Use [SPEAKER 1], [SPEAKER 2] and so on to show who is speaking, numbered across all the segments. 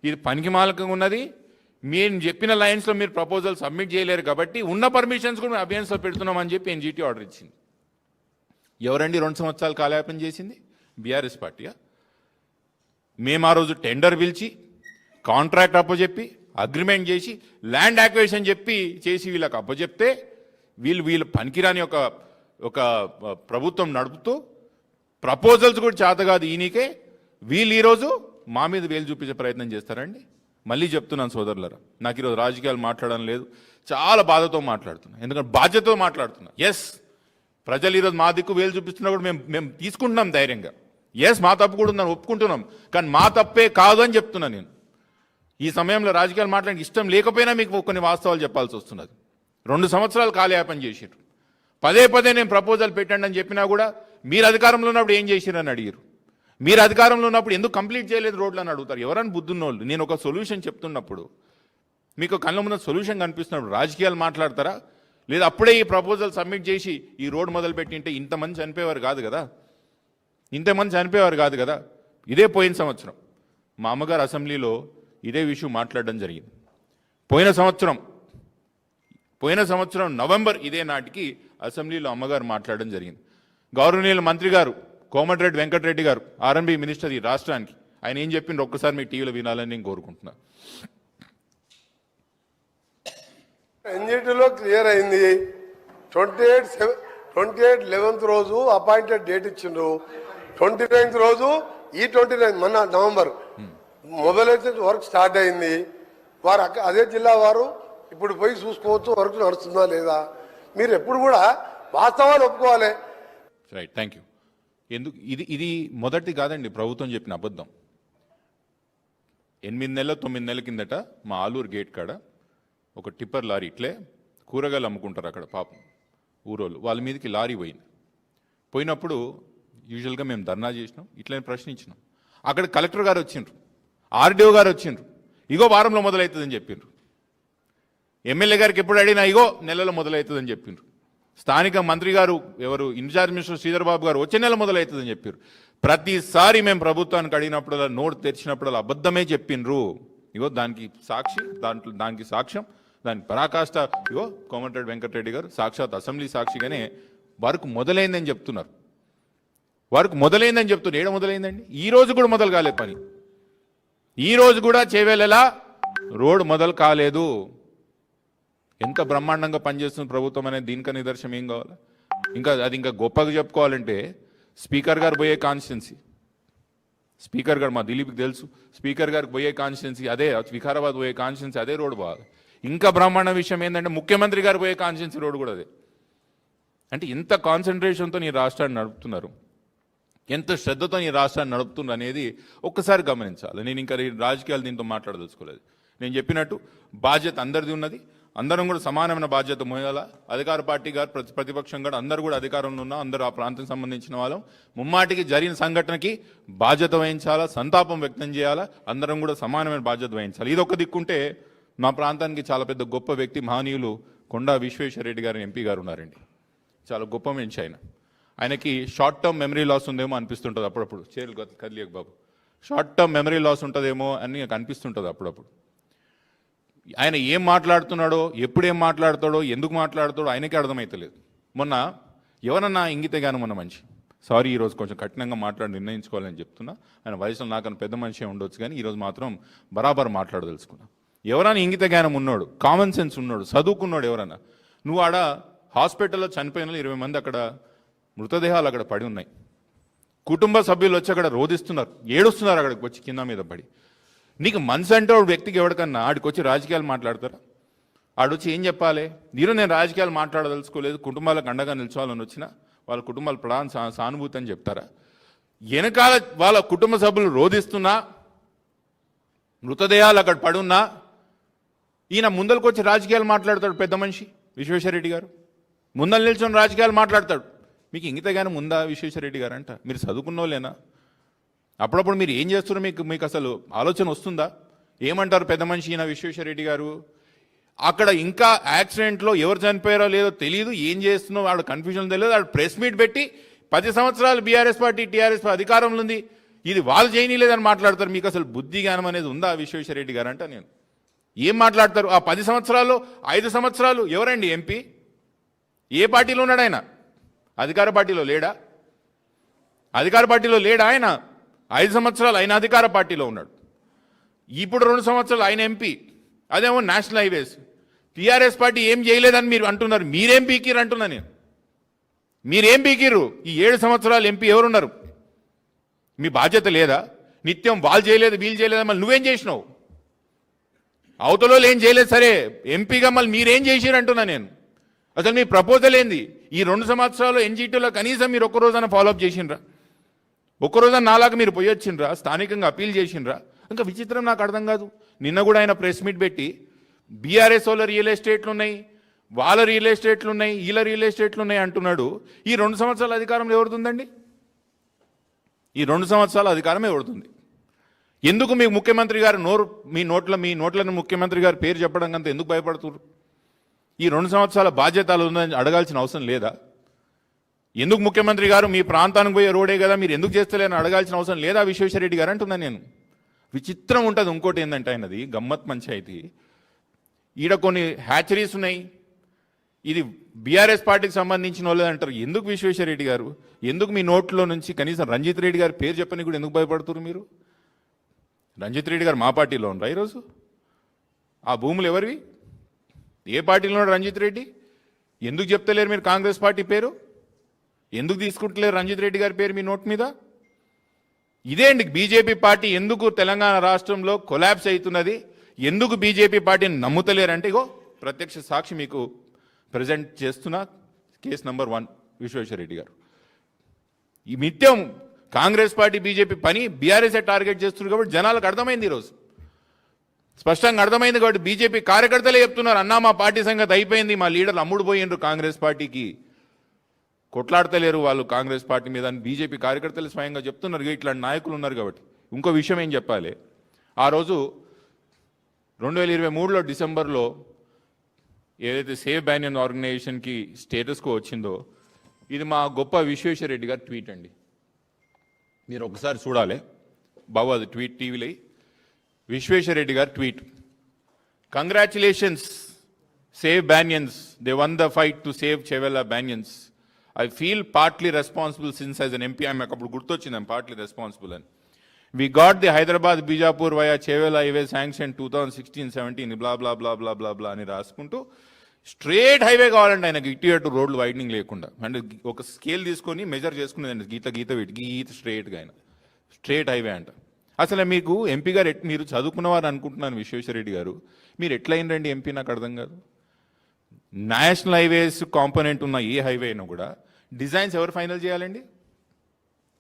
[SPEAKER 1] ఇది పనికిమాలకంగా ఉన్నది. మీరు చెప్పిన లైన్స్లో మీరు ప్రపోజల్ సబ్మిట్ చేయలేరు కాబట్టి ఉన్న పర్మిషన్స్ కూడా అభ్యన్స్లో పెడుతున్నామని చెప్పి ఎన్జిటి ఆర్డర్ ఇచ్చింది. ఎవరండి 2 సంవత్సరాలు కాలయాపన చేసింది? బీఆర్ఎస్ పార్టీయా? మేము ఆ రోజు టెండర్ పిలిచి కాంట్రాక్ట్ అప్పచెప్పి అగ్రిమెంట్ చేసి ల్యాండ్ యాక్విజిషన్ చెప్పి చేసి వీళ్ళకి అప్పచెప్తే వీళ్ళు పనికిరాని ఒక ప్రభుత్వం నడుపుతూ ప్రపోజల్స్ కూడా చేత కాదు ఈయనకే వీళ్ళు ఈరోజు మా మీద వేలు చూపించే ప్రయత్నం చేస్తారండి. మళ్ళీ చెప్తున్నాను సోదరులరా, నాకు ఈరోజు రాజకీయాలు మాట్లాడడం లేదు, చాలా బాధతో మాట్లాడుతున్నా, ఎందుకంటే బాధ్యతతో మాట్లాడుతున్నా. ఎస్, ప్రజలు ఈరోజు మా దిక్కు వేలు చూపిస్తున్నా కూడా మేము తీసుకుంటున్నాం ధైర్యంగా. ఎస్, మా తప్పు కూడా ఉందని ఒప్పుకుంటున్నాం, కానీ మా తప్పే కాదు అని చెప్తున్నా. నేను ఈ సమయంలో రాజకీయాలు మాట్లాడే ఇష్టం లేకపోయినా మీకు కొన్ని వాస్తవాలు చెప్పాల్సి వస్తున్నది. 2 సంవత్సరాలు కాలయాపన చేసిర్రు. పదే నేను ప్రపోజల్ పెట్టండి అని చెప్పినా కూడా మీరు అధికారంలో ఉన్నప్పుడు ఏం చేసిరని అడిగారు. మీరు అధికారంలో ఉన్నప్పుడు ఎందుకు కంప్లీట్ చేయలేదు రోడ్లు అని అడుగుతారు. ఎవరని బుద్ధున్నోళ్ళు. నేను ఒక సొల్యూషన్ చెప్తున్నప్పుడు మీకు కళ్ళ ముందు సొల్యూషన్ కనిపిస్తున్నప్పుడు రాజకీయాలు మాట్లాడతారా? లేదా అప్పుడే ఈ ప్రపోజల్ సబ్మిట్ చేసి ఈ రోడ్ మొదలుపెట్టింటే ఇంతమంది చనిపోయేవారు కాదు కదా. ఇదే పోయిన సంవత్సరం మా అమ్మగారు అసెంబ్లీలో ఇదే విషయం మాట్లాడడం జరిగింది. పోయిన సంవత్సరం నవంబర్ ఇదే నాటికి అసెంబ్లీలో అమ్మగారు మాట్లాడడం జరిగింది. గౌరవనీయుల మంత్రి గారు కోమటిరెడ్డి వెంకటరెడ్డి గారు ఆర్ఎంబీ మినిస్టర్ ఈ రాష్ట్రానికి, ఆయన ఏం చెప్పిండ్రు ఒక్కసారి మీ టీవీలో వినాలని నేను కోరుకుంటున్నా.
[SPEAKER 2] ఎన్జిటిలో క్లియర్ అయింది. 28/11 రోజు అపాయింటెడ్ డేట్ ఇచ్చిండ్రు. 29th రోజు ఈ 29 మన నవంబర్ మొబైలైజేషన్ వర్క్ స్టార్ట్ అయింది. వారు అదే జిల్లా వారు ఇప్పుడు పోయి చూసుకోవచ్చు వర్క్ నడుస్తుందా లేదా. మీరు ఎప్పుడు కూడా వాస్తవాలు ఒప్పుకోవాలి.
[SPEAKER 1] Right, thank you. ఎందుకు ఇది మొదటి కాదండి ప్రభుత్వం చెప్పిన అబద్ధం. 8 నెలల 9 నెలల కిందట మా ఆలూరు గేట్ కాడ ఒక టిప్పర్ లారీ ఇట్లే కూరగాయలు అమ్ముకుంటారు అక్కడ పాపం ఊరోళ్ళు, వాళ్ళ మీదకి లారీ పోయినప్పుడు యూజువల్గా మేము ధర్నా చేసినాం, ఇట్లనే ప్రశ్నించినాం. అక్కడ కలెక్టర్ గారు వచ్చిండ్రు, ఆర్డీఓ గారు వచ్చిండ్రు, ఇగో వారంలో మొదలవుతుందని చెప్పిండ్రు. ఎమ్మెల్యే గారికి ఎప్పుడు అడిగినా ఇగో నెలలో మొదలవుతుందని చెప్పిండ్రు. స్థానిక మంత్రి గారు ఎవరు ఇన్ఛార్జ్ మినిస్టర్ శ్రీధర్ బాబు గారు వచ్చే నెల మొదలవుతుందని చెప్పారు. ప్రతిసారి మేము ప్రభుత్వానికి అడిగినప్పుడు నోటు తెరిచినప్పుడు అబద్ధమే చెప్పిండ్రు. ఇగో దానికి సాక్షి, దానికి సాక్ష్యం, దానికి పరాకాష్ట ఇగో కోమటిరెడ్డి వెంకటరెడ్డి గారు సాక్షాత్ అసెంబ్లీ సాక్షిగానే వర్క్ మొదలైందని చెప్తున్నారు. ఏడ మొదలైందండి? ఈ రోజు కూడా మొదలు కాలేదు పని. ఈ రోజు కూడా చేవేళలా రోడ్ మొదలు కాలేదు. ఎంత బ్రహ్మాండంగా పనిచేస్తుంది ప్రభుత్వం అనేది దీనిక నిదర్శనం ఏం కావాలి? ఇంకా గొప్పగా చెప్పుకోవాలంటే స్పీకర్ గారు పోయే కాన్స్టిట్యున్సీ, స్పీకర్ గారు మా దిలీప్కి తెలుసు, స్పీకర్ గారికి పోయే కాన్స్టిట్యున్సీ అదే, వికారాబాద్ పోయే కాన్స్టిట్యున్సీ అదే రోడ్డు బాగా. ఇంకా బ్రహ్మాండ విషయం ఏంటంటే ముఖ్యమంత్రి గారు పోయే కాన్స్టిట్యున్సీ రోడ్డు కూడా అదే. అంటే ఎంత కాన్సన్ట్రేషన్తో ఈ రాష్ట్రాన్ని నడుపుతున్నారు, ఎంత శ్రద్ధతో ఈ రాష్ట్రాన్ని నడుపుతున్నారు అనేది ఒక్కసారి గమనించాలి. నేను ఇంకా రాజకీయాలు దీంతో మాట్లాడదలుచుకోలేదు. నేను చెప్పినట్టు బాధ్యత అందరిది ఉన్నది. అందరం కూడా సమానమైన బాధ్యత మోయాలా. అధికార పార్టీ గారు ప్రతిపక్షం కూడా అందరూ కూడా అధికారంలో ఉన్నా, అందరూ ఆ ప్రాంతానికి సంబంధించిన వాళ్ళం ముమ్మాటికి జరిగిన సంఘటనకి బాధ్యత వహించాలా, సంతాపం వ్యక్తం చేయాలా. అందరం కూడా సమానమైన బాధ్యత వహించాలి. ఇది ఒక దిక్కుంటే మా ప్రాంతానికి చాలా పెద్ద గొప్ప వ్యక్తి మహనీయులు కొండా విశ్వేశ్వరరెడ్డి గారు ఎంపీ గారు ఉన్నారండి. చాలా గొప్ప మనిషి ఆయన. ఆయనకి షార్ట్ టర్మ్ మెమరీ లాస్ ఉందేమో అనిపిస్తుంటుంది అప్పుడప్పుడు. చేరులు కదిలియక బాబు, షార్ట్ టర్మ్ మెమరీ లాస్ ఉంటుందేమో అని నాకు అనిపిస్తుంటుంది అప్పుడప్పుడు. ఆయన ఏం మాట్లాడుతున్నాడో, ఎప్పుడు ఏం మాట్లాడతాడో, ఎందుకు మాట్లాడతాడో ఆయనకే అర్థమవుతలేదు. మొన్న ఎవరన్నా ఇంగితే గాను మొన్న మనిషి, సారీ ఈరోజు కొంచెం కఠినంగా నిర్ణయించుకోవాలని చెప్తున్నా. ఆయన వయసులో నాకన్నా పెద్ద మనిషి ఉండొచ్చు, కానీ ఈరోజు మాత్రం బరాబర్ మాట్లాడదలుచుకున్నా. ఎవరైనా ఇంగిత జ్ఞానం ఉన్నాడు, కామన్ సెన్స్ ఉన్నాడు, చదువుకున్నాడు ఎవరన్నా, నువ్వు ఆడ హాస్పిటల్లో చనిపోయిన 20 మంది అక్కడ మృతదేహాలు అక్కడ పడి ఉన్నాయి. కుటుంబ సభ్యులు వచ్చి అక్కడ రోధిస్తున్నారు, ఏడుస్తున్నారు అక్కడికి వచ్చి కింద మీద పడి. నీకు మనసు అంటే వ్యక్తికి ఎవరికన్నా ఆడికి వచ్చి రాజకీయాలు మాట్లాడతారా? ఆడొచ్చి ఏం చెప్పాలి? నేను రాజకీయాలు మాట్లాడదలుచుకోలేదు, కుటుంబాలకు అండగా నిల్చోవాలని వచ్చిన వాళ్ళ కుటుంబాల ప్రధాన సానుభూతి అని చెప్తారా? వెనకాల వాళ్ళ కుటుంబ సభ్యులు రోధిస్తున్నా, మృతదేహాలు అక్కడ పడున్నా ఈయన ముందరికి వచ్చి రాజకీయాలు మాట్లాడతాడు. పెద్ద మనిషి విశ్వేశ్వరరెడ్డి గారు ముందర నిల్చొని రాజకీయాలు మాట్లాడతాడు. మీకు ఇంగితగానే ముందా విశ్వేశ్వరరెడ్డి గారు అంట? మీరు చదువుకున్నోళ్ళేనా? అప్పుడప్పుడు మీరు ఏం చేస్తున్నారో మీకు అసలు ఆలోచన వస్తుందా? ఏమంటారు పెద్ద మనిషి ఈయన విశ్వేశ్వరరెడ్డి గారు? అక్కడ ఇంకా యాక్సిడెంట్లో ఎవరు చనిపోయారో లేదో తెలియదు, ఏం చేస్తున్నో వాడు కన్ఫ్యూజన్ తెలియదు. వాడు ప్రెస్ మీట్ పెట్టి 10 సంవత్సరాలు బీఆర్ఎస్ పార్టీ టీఆర్ఎస్ అధికారంలో ఉంది, ఇది వాళ్ళు చేయనీలేదని మాట్లాడతారు. మీకు అసలు బుద్ధి జ్ఞానం అనేది ఉందా విశ్వేశ్వరరెడ్డి గారు అంట నేను. ఏం మాట్లాడతారు? ఆ 10 సంవత్సరాల్లో 5 సంవత్సరాలు ఎవరండి ఎంపీ? ఏ పార్టీలో ఉన్నాడు ఆయన? అధికార పార్టీలో లేడా? అధికార పార్టీలో లేడా ఆయన? 5 సంవత్సరాలు ఆయన అధికార పార్టీలో ఉన్నాడు. ఇప్పుడు 2 సంవత్సరాలు ఆయన ఎంపీ. అదేమో నేషనల్ హైవేస్. టీఆర్ఎస్ పార్టీ ఏం చేయలేదని మీరు అంటున్నారు. మీరేం పీకిరు అంటున్నా నేను. మీరేం పీకిరు? ఈ 7 సంవత్సరాలు ఎంపీ ఎవరున్నారు? మీ బాధ్యత లేదా? నిత్యం వాళ్ళు చేయలేదు వీళ్ళు చేయలేదు, మళ్ళీ నువ్వేం చేసినావు? అవతలో ఏం చేయలేదు సరే, ఎంపీగా మళ్ళీ మీరేం చేసిరు అంటున్నా నేను. అసలు మీ ప్రపోజల్ ఏంది? ఈ 2 సంవత్సరాలు ఎన్జీటీలో కనీసం మీరు ఒక్క రోజైనా ఫాలోఅప్ చేసిండ్రా? ఒక్కరోజు నాలాగా మీరు పోయొచ్చిండ్రా? స్థానికంగా అప్పీల్ చేసిండ్రా? ఇంకా విచిత్రం నాకు అర్థం కాదు. నిన్న కూడా ఆయన ప్రెస్ మీట్ పెట్టి బీఆర్ఎస్ వాళ్ళ రియల్ ఎస్టేట్లు ఉన్నాయి, వాళ్ళ రియల్ ఎస్టేట్లు ఉన్నాయి, వీళ్ళ రియల్ ఎస్టేట్లు ఉన్నాయి అంటున్నాడు. ఈ 2 సంవత్సరాల అధికారం ఎవరుతుందండి? ఈ 2 సంవత్సరాల అధికారం ఎవరుతుంది? ఎందుకు మీ ముఖ్యమంత్రి గారు మీ నోట్లను ముఖ్యమంత్రి గారు పేరు చెప్పడం కంటే ఎందుకు భయపడుతున్నారు? ఈ 2 సంవత్సరాల బాధ్యతలు ఉందని అడగాల్సిన అవసరం లేదా? ఎందుకు ముఖ్యమంత్రి గారు మీ ప్రాంతానికి పోయే రోడే కదా మీరు ఎందుకు చేస్తలేని అడగాల్సిన అవసరం లేదా విశ్వేశ్వరరెడ్డి గారు అంటున్నాను నేను. విచిత్రం ఉంటుంది. ఇంకోటి ఏంటంటే ఆయనది గమ్మత్ పంచాయతీ. ఈడ కొన్ని హ్యాచరీస్ ఉన్నాయి, ఇది బీఆర్ఎస్ పార్టీకి సంబంధించిన వాళ్ళు అంటారు. ఎందుకు విశ్వేశ్వరరెడ్డి గారు, ఎందుకు మీ నోట్లో నుంచి కనీసం రంజిత్ రెడ్డి గారి పేరు చెప్పని కూడా ఎందుకు భయపడుతున్నారు మీరు? రంజిత్ రెడ్డి గారు మా పార్టీలో ఉండరా ఈరోజు? ఆ భూములు ఎవరివి? ఏ పార్టీలో ఉన్నాడు రంజిత్ రెడ్డి? ఎందుకు చెప్తలేరు మీరు కాంగ్రెస్ పార్టీ పేరు? ఎందుకు తీసుకుంటలేరు రంజిత్ రెడ్డి గారి పేరు మీ నోట్ మీద? ఇదే అండి బీజేపీ పార్టీ ఎందుకు తెలంగాణ రాష్ట్రంలో కొలాప్స్ అవుతున్నది, ఎందుకు బీజేపీ పార్టీని నమ్ముతలేరంటే ఇగో ప్రత్యక్ష సాక్షి మీకు ప్రజెంట్ చేస్తున్న కేసు నంబర్ 1 విశ్వేశ్వరరెడ్డి గారు. ఈ నిత్యం కాంగ్రెస్ పార్టీ బీజేపీ పని బీఆర్ఎస్ టార్గెట్ చేస్తున్నారు కాబట్టి జనాలకు అర్థమైంది, ఈరోజు స్పష్టంగా అర్థమైంది. కాబట్టి బీజేపీ కార్యకర్తలే చెప్తున్నారు, అన్నా మా పార్టీ సంగతి అయిపోయింది, మా లీడర్లు అమ్ముడు పోయిండ్రు కాంగ్రెస్ పార్టీకి, కొట్లాడతలేరు వాళ్ళు కాంగ్రెస్ పార్టీ మీద అని బీజేపీ కార్యకర్తలు స్వయంగా చెప్తున్నారు. ఇట్లాంటి నాయకులు ఉన్నారు కాబట్టి. ఇంకో విషయం ఏం చెప్పాలి, ఆ రోజు 2023లో డిసెంబర్లో ఏదైతే సేవ్ బ్యానియన్ ఆర్గనైజేషన్కి స్టేటస్కో వచ్చిందో, ఇది మా గొప్ప విశ్వేశ్వరరెడ్డి గారు ట్వీట్ అండి. మీరు ఒకసారి చూడాలి బాబు, అది ట్వీట్ టీవీలో విశ్వేశ్వరరెడ్డి గారు tweet. Congratulations save బ్యానియన్స్, they one the fight to save Chevella బ్యానియన్స్. I feel partly responsible since as an MP, I'm అప్పుడు గుర్తొచ్చింది I'm partly responsible అని. We got the Hyderabad Bijapur via Chevella highway sanctioned 2016-17 బ్లా బ్లా బ్లా బ్లా బ్లా బ్లా అని రాసుకుంటూ straight highway కావాలంటే ఆయనకి ఇటు అటు రోడ్లు వైడనింగ్ లేకుండా, అంటే ఒక స్కేల్ తీసుకొని మెజర్ చేసుకునేదండి, గీత స్ట్రేట్గా ఆయన స్ట్రేట్ హైవే అంట. అసలు మీకు ఎంపీ గారు మీరు చదువుకున్నవారు అనుకుంటున్నాను విశ్వేశ్వరరెడ్డి గారు, మీరు ఎట్లా అయినండి ఎంపీ నాకు అర్థం కాదు. నేషనల్ హైవేస్ కాంపోనెంట్ ఉన్న ఏ హైవే అయినా కూడా డిజైన్స్ ఎవరు ఫైనల్ చేయాలండి?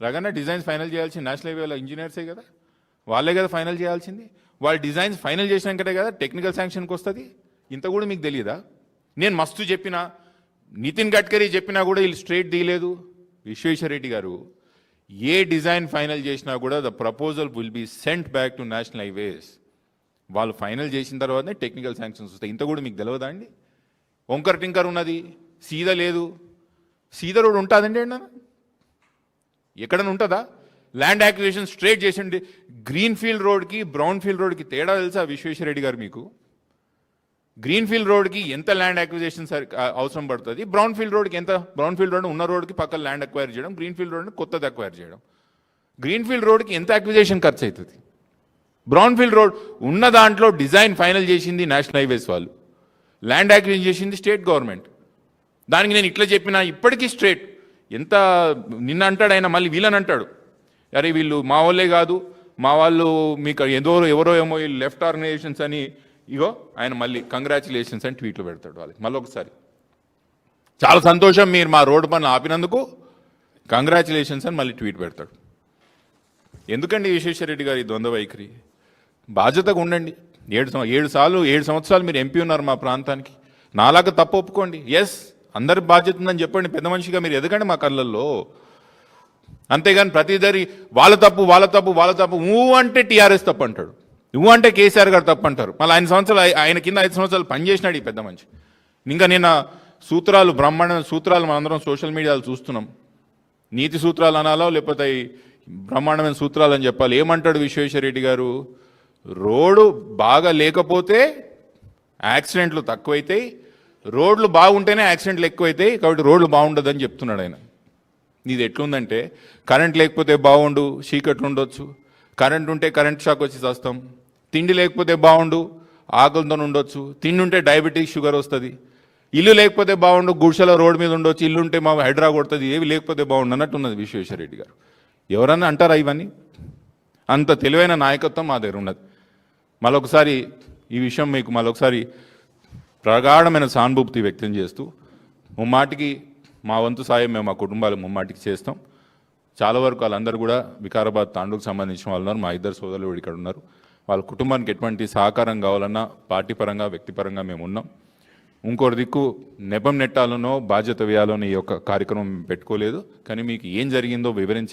[SPEAKER 1] రగన్న డిజైన్స్ ఫైనల్ చేయాల్సింది నేషనల్ హైవేలో ఇంజనీర్సే కదా, వాళ్ళే కదా ఫైనల్ చేయాల్సింది. వాళ్ళు డిజైన్స్ ఫైనల్ చేసినాకనే కదా టెక్నికల్ శాంక్షన్కి వస్తుంది. ఇంత కూడా మీకు తెలియదా? నేను మస్తు చెప్పినా, నితిన్ గడ్కరీ చెప్పినా కూడా వీళ్ళు స్ట్రేట్ తీయలేదు. విశ్వేశ్వరరెడ్డి గారు ఏ డిజైన్ ఫైనల్ చేసినా కూడా the proposal will be sent back to national highways. వాళ్ళు ఫైనల్ చేసిన తర్వాతనే టెక్నికల్ శాంక్షన్స్ వస్తాయి. ఇంత కూడా మీకు తెలియదా అండి? వంకర్ టింకర్ ఉన్నది, సీదా లేదు. సీదా రోడ్ ఉంటుందండి అన్న, ఎక్కడన్నా ఉంటుందా? ల్యాండ్ యాక్విజిషన్ స్ట్రేట్ చేసిండి. గ్రీన్ ఫీల్డ్ రోడ్కి బ్రౌన్ ఫీల్డ్ రోడ్కి తేడా తెలుసా విశ్వేశ్వరరెడ్డి గారు మీకు? గ్రీన్ ఫీల్డ్ రోడ్కి ఎంత ల్యాండ్ యాక్విజిషన్ అవసరం పడుతుంది, బ్రౌన్ ఫీల్డ్ రోడ్కి ఎంత? బ్రౌన్ ఫీల్డ్ రోడ్ ఉన్న రోడ్కి పక్కన ల్యాండ్ అక్వైర్ చేయడం, గ్రీన్ ఫీల్డ్ రోడ్ని కొత్తది అక్వైర్ చేయడం. గ్రీన్ ఫీల్డ్ రోడ్కి ఎంత అక్విజిషన్ ఖర్చు అవుతుంది? బ్రౌన్ ఫీల్డ్ రోడ్ ఉన్న దాంట్లో డిజైన్ ఫైనల్ చేసింది నేషనల్ హైవేస్ వాళ్ళు, ల్యాండ్ యాక్విజిషన్ చేసింది స్టేట్ గవర్నమెంట్. దానికి నేను ఇట్లా చెప్పినా ఇప్పటికీ స్ట్రేట్. ఎంత నిన్న అంటాడు ఆయన, మళ్ళీ వీళ్ళని అంటాడు, అరే వీళ్ళు మా వాళ్ళే కాదు, మా వాళ్ళు మీకు ఎవరో ఏమో వీళ్ళు లెఫ్ట్ ఆర్గనైజేషన్స్ అని. ఇగో ఆయన మళ్ళీ కంగ్రాచులేషన్స్ అని ట్వీట్లు పెడతాడు వాళ్ళకి. మళ్ళీ ఒకసారి చాలా సంతోషం మీరు మా రోడ్డు పనులు ఆపినందుకు, కంగ్రాచులేషన్స్ అని మళ్ళీ ట్వీట్ పెడతాడు. ఎందుకండి విశ్వేశ్వరరెడ్డి గారు ఈ ద్వంద్వ వైఖరి? బాధ్యతగా ఉండండి. 7 సంవత్సరాలు మీరు ఎంపీ ఉన్నారు మా ప్రాంతానికి, నాలాగా తప్పు ఒప్పుకోండి. ఎస్, అందరి బాధ్యత ఉందని చెప్పండి, పెద్ద మనిషిగా మీరు ఎదగండి మా కళ్ళల్లో. అంతేగాని ప్రతిదరి వాళ్ళ తప్పు ఊ అంటే టీఆర్ఎస్ తప్పు అంటాడు, ఊ అంటే కేసీఆర్ గారు తప్పు అంటారు. మళ్ళీ ఆయన కింద 5 సంవత్సరాలు పనిచేసినాడు ఈ పెద్ద మనిషి. ఇంకా నిన్న బ్రహ్మాండ సూత్రాలు మనందరం సోషల్ మీడియాలో చూస్తున్నాం. నీతి సూత్రాలు అనాలో లేకపోతే బ్రహ్మాండమైన సూత్రాలు అని చెప్పాలి. ఏమంటాడు విశ్వేశ్వరరెడ్డి గారు? రోడ్డు బాగా లేకపోతే యాక్సిడెంట్లు తక్కువైతాయి, రోడ్లు బాగుంటేనే యాక్సిడెంట్లు ఎక్కువైతాయి, కాబట్టి రోడ్లు బాగుండదని చెప్తున్నాడు ఆయన. ఇది ఎట్లుందంటే, కరెంట్ లేకపోతే బాగుండు, చీకట్లు ఉండొచ్చు, కరెంట్ ఉంటే కరెంట్ షాక్ వచ్చి వస్తాం, తిండి లేకపోతే బాగుండు, ఆకలితో ఉండొచ్చు, తిండి ఉంటే డయాబెటీస్ షుగర్ వస్తుంది, ఇల్లు లేకపోతే బాగుండు, గుడిసెల రోడ్డు మీద ఉండొచ్చు, ఇల్లు ఉంటే మా హైడ్రా కొడుతుంది, ఏవి లేకపోతే బాగుండు అన్నట్టున్నది విశ్వేశ్వరరెడ్డి గారు. ఎవరన్నా అంటారా ఇవన్నీ? అంత తెలివైన నాయకత్వం మా దగ్గర ఉన్నది. మరొకసారి ఈ విషయం మీకు మరొకసారి ప్రగాఢమైన సానుభూతి వ్యక్తం చేస్తూ, ముమ్మాటికి మా వంతు సాయం మేము మా కుటుంబాలు ముమ్మాటికి చేస్తాం. చాలా వరకు వాళ్ళందరూ కూడా వికారాబాద్ తాండూకు సంబంధించిన వాళ్ళు ఉన్నారు. మా ఇద్దరు సోదరులు ఇక్కడ ఉన్నారు. వాళ్ళ కుటుంబానికి ఎటువంటి సహకారం కావాలన్నా పార్టీ పరంగా వ్యక్తిపరంగా మేము ఉన్నాం. ఇంకోటి దిక్కు నెపం నెట్టాలనో బాధ్యత వేయాలనో ఈ యొక్క కార్యక్రమం పెట్టుకోలేదు. కానీ మీకు ఏం జరిగిందో వివరించి